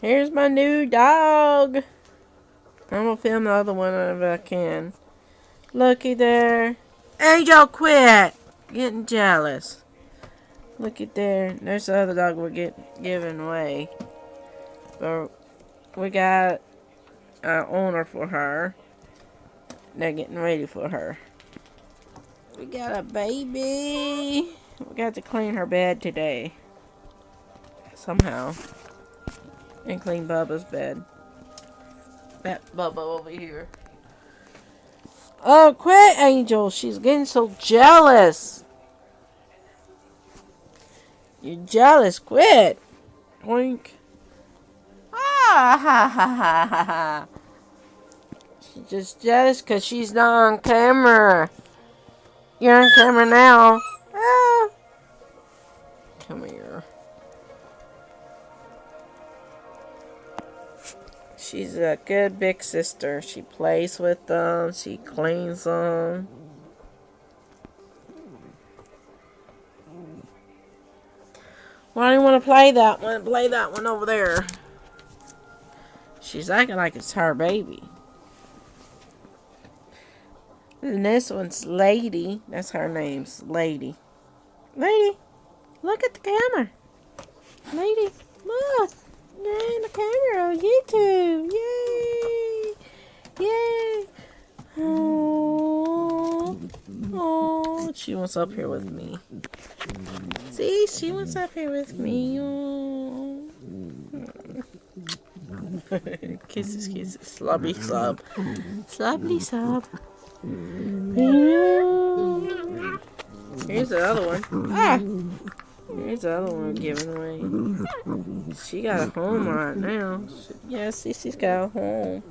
Here's my new dog. I'm gonna film the other one if I can. Looky there. Angel, quit getting jealous. Look at there. There's the other dog we're giving away. But we got an owner for her. They're getting ready for her. We got a baby. We got to clean her bed today. Somehow. And clean Bubba's bed. That Bubba over here. Oh, quit, Angel. She's getting so jealous. You're jealous. Quit. Oink. Ah, ha, ha, ha, ha, ha. She's just jealous because she's not on camera. You're on camera now. Ah. Come here. She's a good big sister. She plays with them. She cleans them. Why do you want to play that one? Play that one over there. She's acting like it's her baby. And this one's Lady. That's her name's Lady. Lady, look at the camera. Lady, look. Yay, the camera on YouTube. Yay. Yay. Oh. Oh, she wants up here with me. See, she wants up here with me. Oh. Kisses, kisses. Slubby slub. Slubby slub. Here's the other one. Ah! Here's the other one giving away. She got a home right now. Yeah, Sissy's got a home.